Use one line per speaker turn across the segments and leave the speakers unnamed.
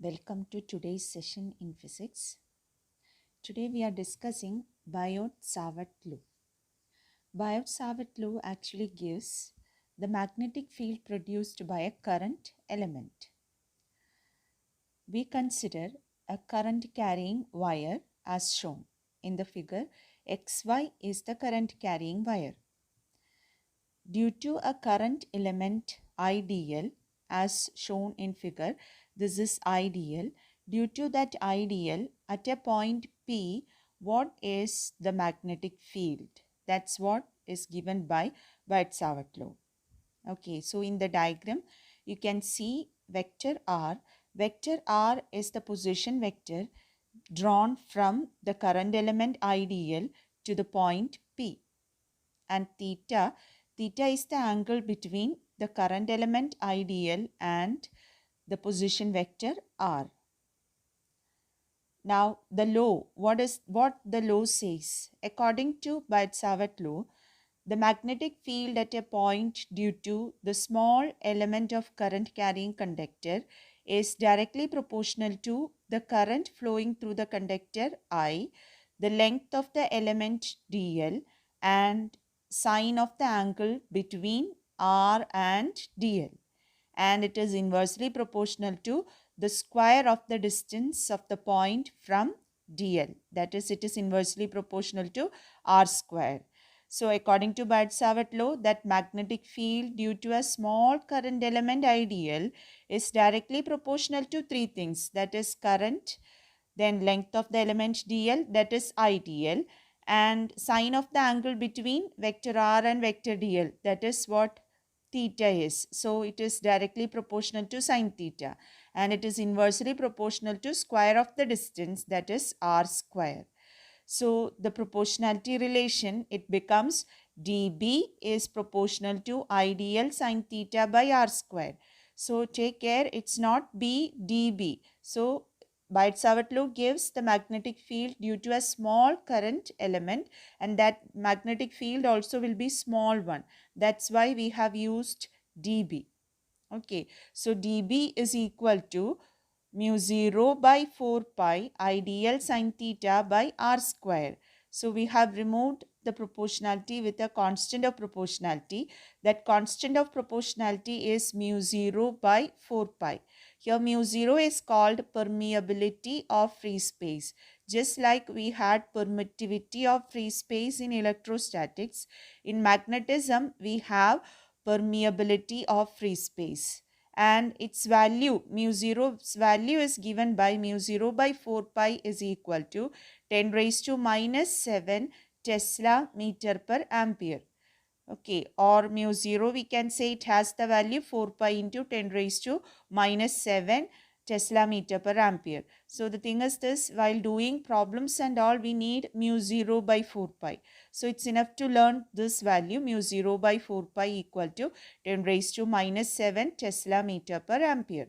Welcome to today's session in physics. Today we are discussing Biot-Savart law. Biot-Savart law actually gives the magnetic field produced by a current element. We consider a current carrying wire as shown in the figure. XY is the current carrying wire. Due to a current element IDL as shown in figure, this is IDL. Due to that IDL at a point P, what is the magnetic field? That's what is given by Biot-Savart law. Okay, so in the diagram, you can see vector R. Vector R is the position vector drawn from the current element IDL to the point P. And theta is the angle between the current element IDL and the position vector R. Now the law, what the law says? According to Biot-Savart law, the magnetic field at a point due to the small element of current carrying conductor is directly proportional to the current flowing through the conductor I, the length of the element dl, and sine of the angle between R and dl. And it is inversely proportional to the square of the distance of the point from dl. That is, it is inversely proportional to r square. So according to Biot-Savart law, that magnetic field due to a small current element IDL is directly proportional to three things. That is current, then length of the element dl, that is IDL, and sine of the angle between vector r and vector dl, that is what theta is. So it is directly proportional to sine theta, and it is inversely proportional to square of the distance, that is r square. So the proportionality relation, it becomes dB is proportional to IDL sine theta by r square. So take care, it's not B dB. So Biot-Savart law gives the magnetic field due to a small current element, and that magnetic field also will be small one. That's why we have used dB. Okay, so dB is equal to mu 0 by 4 pi IDL sine theta by r square. So we have removed the proportionality with a constant of proportionality. That constant of proportionality is mu 0 by 4 pi. Here mu 0 is called permeability of free space. Just like we had permittivity of free space in electrostatics, in magnetism we have permeability of free space, and its value, mu 0's value is given by mu 0 by 4 pi is equal to 10 raised to minus 7 Tesla meter per ampere. Okay, or mu 0 we can say it has the value 4 pi into 10 raised to minus 7 Tesla meter per ampere. So the thing is this, while doing problems and all, we need mu 0 by 4 pi. So it's enough to learn this value, mu 0 by 4 pi equal to 10 raised to minus 7 Tesla meter per ampere.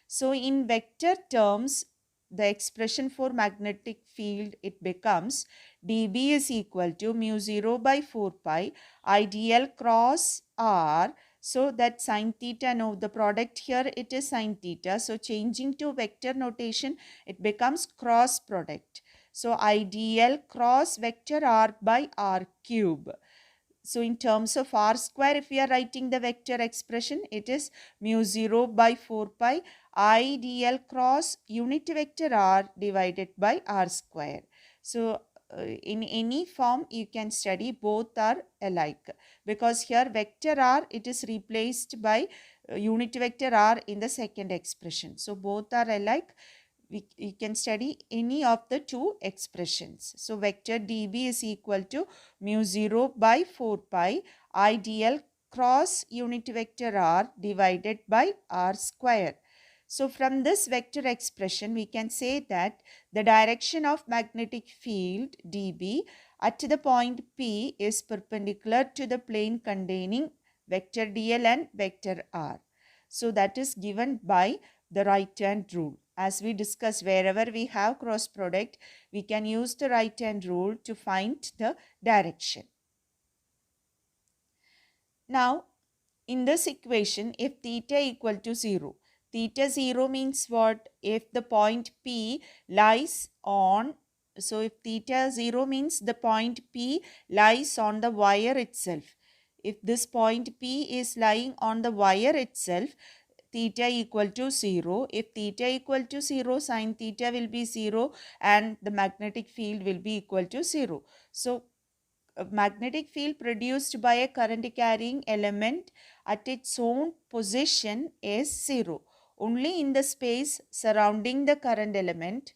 So in vector terms, the expression for magnetic field, it becomes dB is equal to mu 0 by 4 pi IDL cross R. So that sine theta, now the product here it is sine theta. So changing to vector notation, it becomes cross product. So IDL cross vector R by R cube. So in terms of r square, if we are writing the vector expression, it is mu 0 by 4 pi IDL cross unit vector r divided by r square. So in any form you can study, both are alike, because here vector r, it is replaced by unit vector r in the second expression. So both are alike. We can study any of the two expressions. So vector dB is equal to mu 0 by 4 pi IDL cross unit vector r divided by r square. So from this vector expression, we can say that the direction of magnetic field dB at the point P is perpendicular to the plane containing vector dl and vector r. So that is given by the right hand rule. As we discussed, wherever we have cross product, we can use the right hand rule to find the direction. Now, in this equation, if theta equal to 0, Theta 0 means what? If the point P lies on, so if theta 0 means the point P lies on the wire itself. If this point P is lying on the wire itself, theta equal to 0. If theta equal to 0, sin theta will be 0 and the magnetic field will be equal to 0. So, a magnetic field produced by a current carrying element at its own position is 0. Only in the space surrounding the current element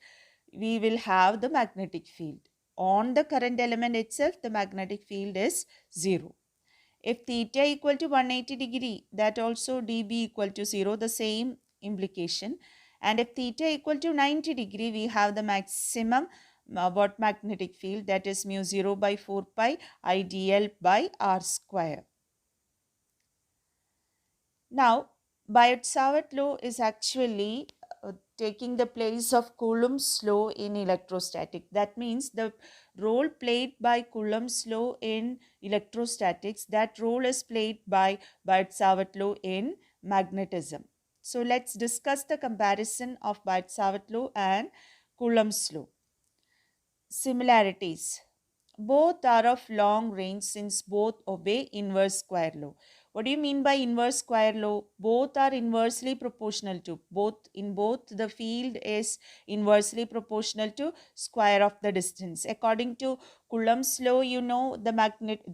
we will have the magnetic field. On the current element itself, the magnetic field is 0. If theta equal to 180 degree, that also dB equal to 0, the same implication. And if theta equal to 90 degree, we have the maximum what magnetic field, that is mu 0 by 4 pi IDL by R square. Now, Biot-Savart law is actually taking the place of Coulomb's law in electrostatic. That means the role played by Coulomb's law in electrostatics, that role is played by Biot-Savart law in magnetism. So let's discuss the comparison of Biot-Savart law and Coulomb's law. Similarities. Both are of long range since both obey inverse square law. What do you mean by inverse square law? Both are inversely proportional to, both the field is inversely proportional to square of the distance. According to Coulomb's law, you know the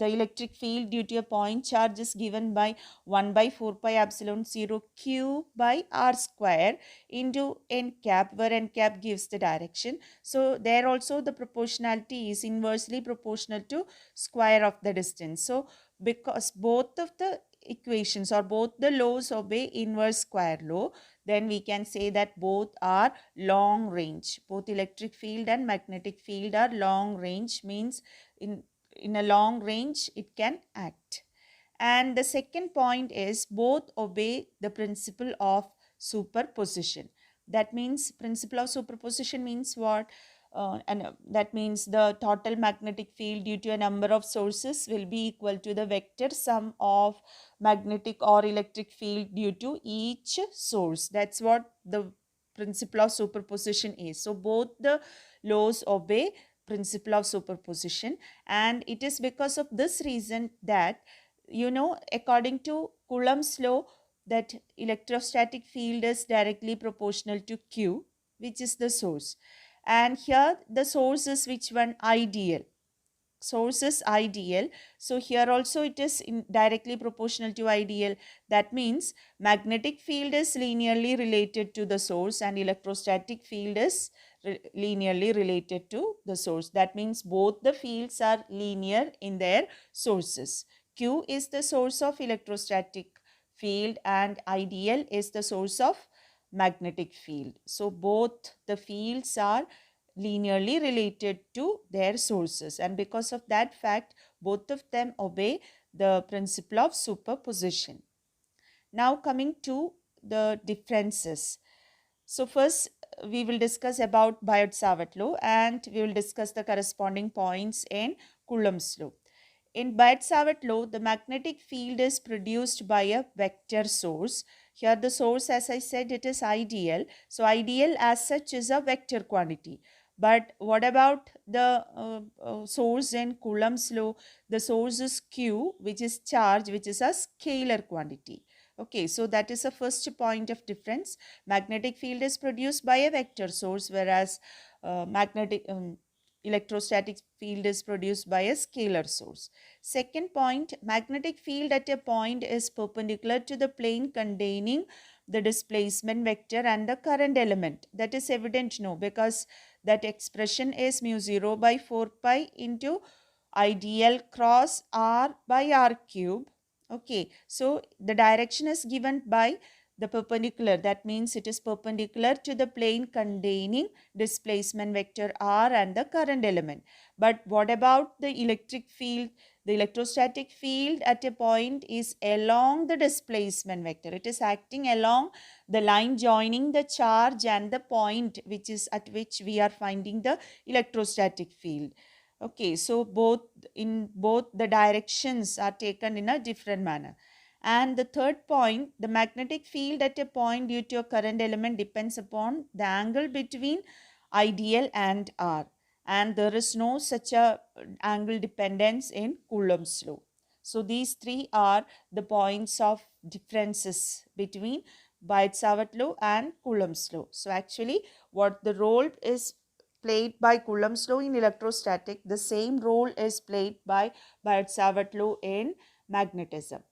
electric field due to a point charge is given by 1 by 4 pi epsilon 0 q by r square into n cap, where n cap gives the direction. So there also the proportionality is inversely proportional to square of the distance. So because both of the equations or both the laws obey inverse square law, then we can say that both are long range. Both electric field and magnetic field are long range, means in a long range it can act. And the second point is both obey the principle of superposition. That means principle of superposition means what? That means the total magnetic field due to a number of sources will be equal to the vector sum of magnetic or electric field due to each source. That's what the principle of superposition is. So both the laws obey principle of superposition, and it is because of this reason that, you know, according to Coulomb's law, that electrostatic field is directly proportional to Q, which is the source. And here the source is which one? Ideal. Source is ideal. So here also it is directly proportional to ideal. That means magnetic field is linearly related to the source and electrostatic field is linearly related to the source. That means both the fields are linear in their sources. Q is the source of electrostatic field and ideal is the source of magnetic field. So both the fields are linearly related to their sources, and because of that fact both of them obey the principle of superposition. Now coming to the differences. So first we will discuss about Biot-Savart law and we will discuss the corresponding points in Coulomb's law. In Biot-Savart law, the magnetic field is produced by a vector source. Here the source, as I said, it is ideal. So ideal as such is a vector quantity. But what about the source in Coulomb's law? The source is Q, which is charge, which is a scalar quantity. Okay, so that is the first point of difference. Magnetic field is produced by a vector source, whereas electrostatic field is produced by a scalar source. Second point, magnetic field at a point is perpendicular to the plane containing the displacement vector and the current element. That is evident, no, because that expression is mu 0 by 4 pi into ideal cross r by r cube. Okay, so the direction is given by the perpendicular. That means it is perpendicular to the plane containing displacement vector r and the current element. But what about the electric field? The electrostatic field at a point is along the displacement vector. It is acting along the line joining the charge and the point which is at which we are finding the electrostatic field. Okay, so both the directions are taken in a different manner. And the third point, the magnetic field at a point due to a current element depends upon the angle between ideal and R. And there is no such a angle dependence in Coulomb's law. So these three are the points of differences between Biot-Savart law and Coulomb's law. So actually what the role is played by Coulomb's law in electrostatic, the same role is played by Biot-Savart law in magnetism.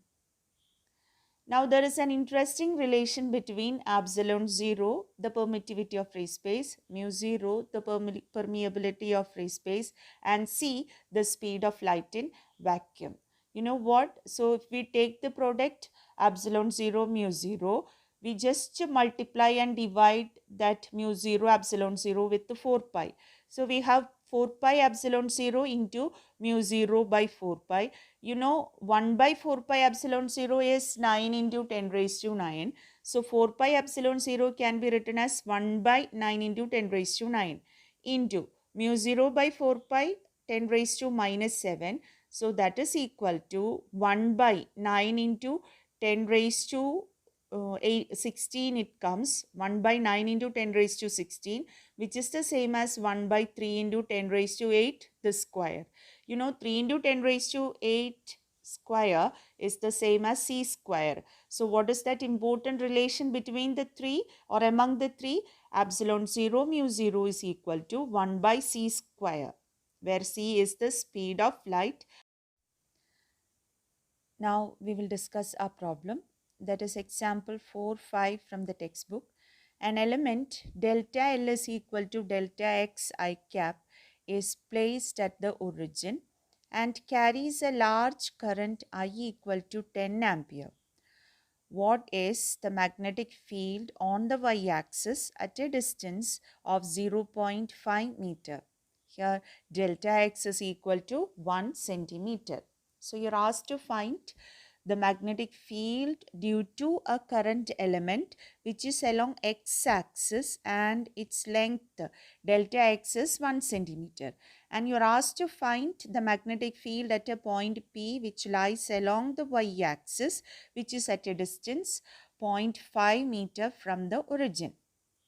Now there is an interesting relation between epsilon 0, the permittivity of free space, mu 0, the permeability of free space, and c, the speed of light in vacuum. You know what? So if we take the product epsilon 0, mu 0, we just multiply and divide that mu 0, epsilon 0 with the 4 pi. So we have 4 pi epsilon 0 into mu 0 by 4 pi. You know, 1 by 4 pi epsilon 0 is 9 into 10 raised to 9. So 4 pi epsilon 0 can be written as 1 by 9 into 10 raised to 9 into mu 0 by 4 pi 10 raised to minus 7. So that is equal to 1 by 9 into 10 raised to 16 it comes. 1 by 9 into 10 raised to 16, which is the same as 1 by 3 into 10 raised to 8 the square. You know, 3 into 10 raised to 8 square is the same as c square. So what is that important relation between the three or among the three? Epsilon 0 mu 0 is equal to 1 by c square, where c is the speed of light. Now we will discuss a problem, that is example 4-5 from the textbook. An element delta L is equal to delta x I cap is placed at the origin and carries a large current I equal to 10 ampere. What is the magnetic field on the y-axis at a distance of 0.5 meter? Here delta x is equal to 1 centimeter. So you're asked to find the magnetic field due to a current element which is along x-axis and its length delta x is 1 centimeter. And you're asked to find the magnetic field at a point P which lies along the y-axis, which is at a distance 0.5 meter from the origin.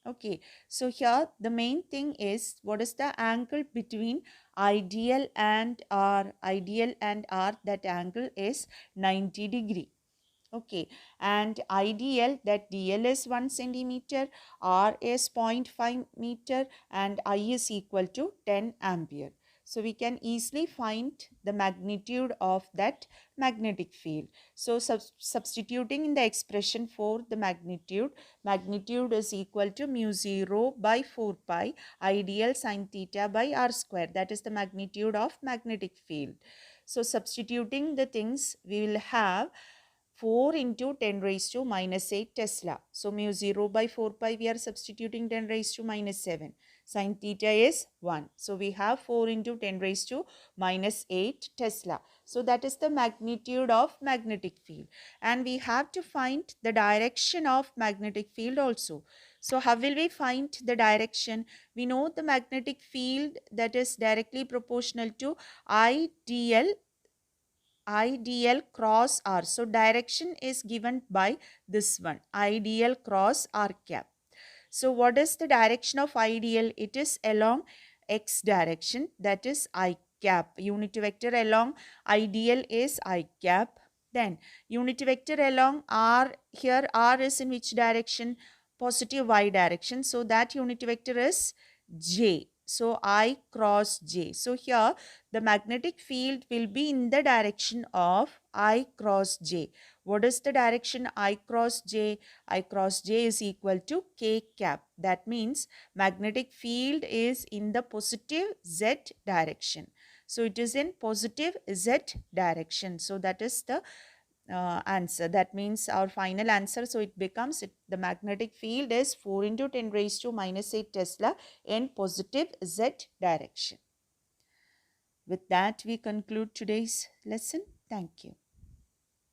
Okay, so here the main thing is what is the angle between ideal and R. Ideal and R, that angle is 90 degree. Okay, and ideal, that DL is 1 centimeter, R is 0.5 meter, and I is equal to 10 ampere. So we can easily find the magnitude of that magnetic field. So substituting in the expression for the magnitude is equal to mu 0 by 4 pi ideal sine theta by r square. That is the magnitude of magnetic field. So substituting the things, we will have 4 into 10 raised to minus 8 Tesla. So mu 0 by 4 pi, we are substituting 10 raised to minus 7. Sin theta is 1. So we have 4 into 10 raised to minus 8 Tesla. So that is the magnitude of magnetic field. And we have to find the direction of magnetic field also. So how will we find the direction? We know the magnetic field that is directly proportional to IDL cross R. So direction is given by this one, IDL cross R cap. So what is the direction of IDL? It is along X direction, that is I cap. Unit vector along IDL is I cap. Then unit vector along R, here R is in which direction? Positive Y direction. So that unit vector is J. So I cross J. So here the magnetic field will be in the direction of I cross J. What is the direction I cross J? I cross J is equal to K cap. That means magnetic field is in the positive Z direction. So it is in positive Z direction. So that is the answer. That means our final answer. So it becomes the magnetic field is 4 into 10 raised to minus 8 Tesla in positive Z direction. With that, we conclude today's lesson. Thank you.